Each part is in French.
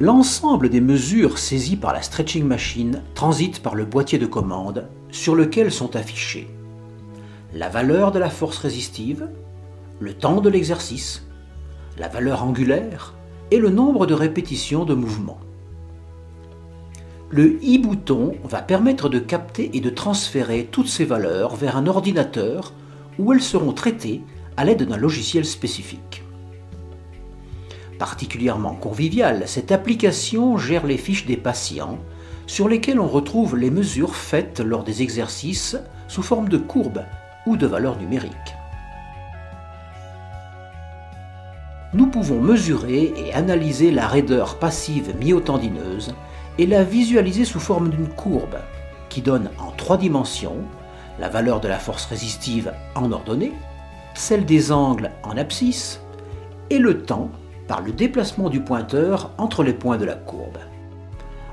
L'ensemble des mesures saisies par la stretching machine transite par le boîtier de commande sur lequel sont affichées la valeur de la force résistive, le temps de l'exercice, la valeur angulaire et le nombre de répétitions de mouvement. Le i-bouton va permettre de capter et de transférer toutes ces valeurs vers un ordinateur où elles seront traitées à l'aide d'un logiciel spécifique. Particulièrement conviviale, cette application gère les fiches des patients sur lesquelles on retrouve les mesures faites lors des exercices sous forme de courbes ou de valeurs numériques. Nous pouvons mesurer et analyser la raideur passive myotendineuse et la visualiser sous forme d'une courbe qui donne en 3 dimensions la valeur de la force résistive en ordonnée, celle des angles en abscisse et le temps par le déplacement du pointeur entre les points de la courbe.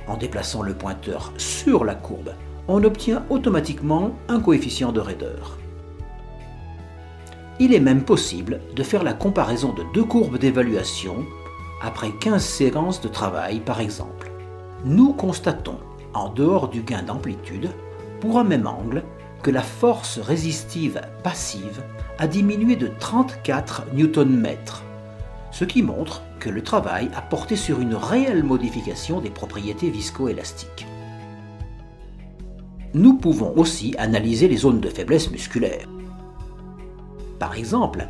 En déplaçant le pointeur sur la courbe, on obtient automatiquement un coefficient de raideur. Il est même possible de faire la comparaison de 2 courbes d'évaluation après 15 séances de travail par exemple. Nous constatons, en dehors du gain d'amplitude, pour un même angle, que la force résistive passive a diminué de 34 Nm, ce qui montre que le travail a porté sur une réelle modification des propriétés viscoélastiques. Nous pouvons aussi analyser les zones de faiblesse musculaire. Par exemple,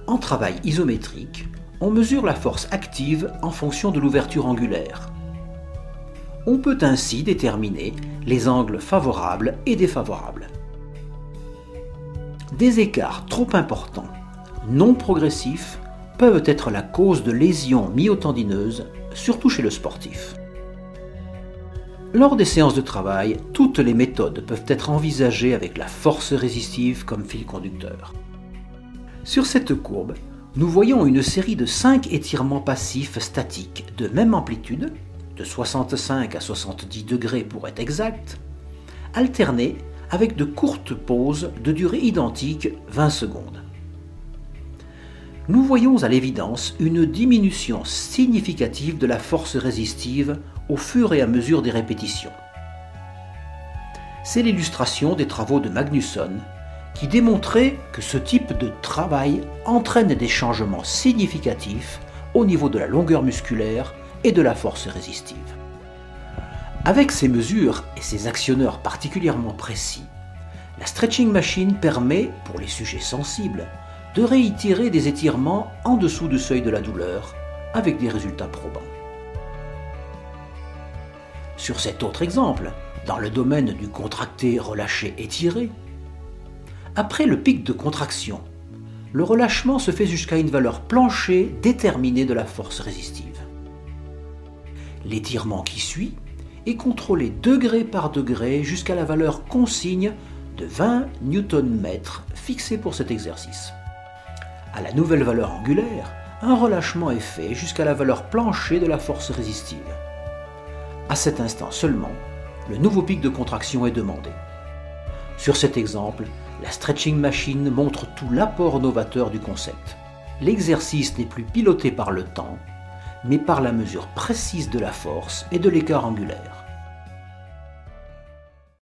en travail isométrique, on mesure la force active en fonction de l'ouverture angulaire. On peut ainsi déterminer les angles favorables et défavorables. Des écarts trop importants, non progressifs, peuvent être la cause de lésions myotendineuses, surtout chez le sportif. Lors des séances de travail, toutes les méthodes peuvent être envisagées avec la force résistive comme fil conducteur. Sur cette courbe, nous voyons une série de 5 étirements passifs statiques de même amplitude, de 65 à 70 degrés pour être exact, alternés avec de courtes pauses de durée identique 20 secondes. Nous voyons à l'évidence une diminution significative de la force résistive au fur et à mesure des répétitions. C'est l'illustration des travaux de Magnusson qui démontraient que ce type de travail entraîne des changements significatifs au niveau de la longueur musculaire et de la force résistive. Avec ces mesures et ces actionneurs particulièrement précis, la stretching machine permet, pour les sujets sensibles, de réitérer des étirements en dessous du seuil de la douleur avec des résultats probants. Sur cet autre exemple, dans le domaine du contracté, relâché, étiré, après le pic de contraction, le relâchement se fait jusqu'à une valeur plancher déterminée de la force résistive. L'étirement qui suit est contrôlé degré par degré jusqu'à la valeur consigne de 20 Nm fixée pour cet exercice. À la nouvelle valeur angulaire, un relâchement est fait jusqu'à la valeur plancher de la force résistive. À cet instant seulement, le nouveau pic de contraction est demandé. Sur cet exemple, la stretching machine montre tout l'apport novateur du concept. L'exercice n'est plus piloté par le temps, mais par la mesure précise de la force et de l'écart angulaire.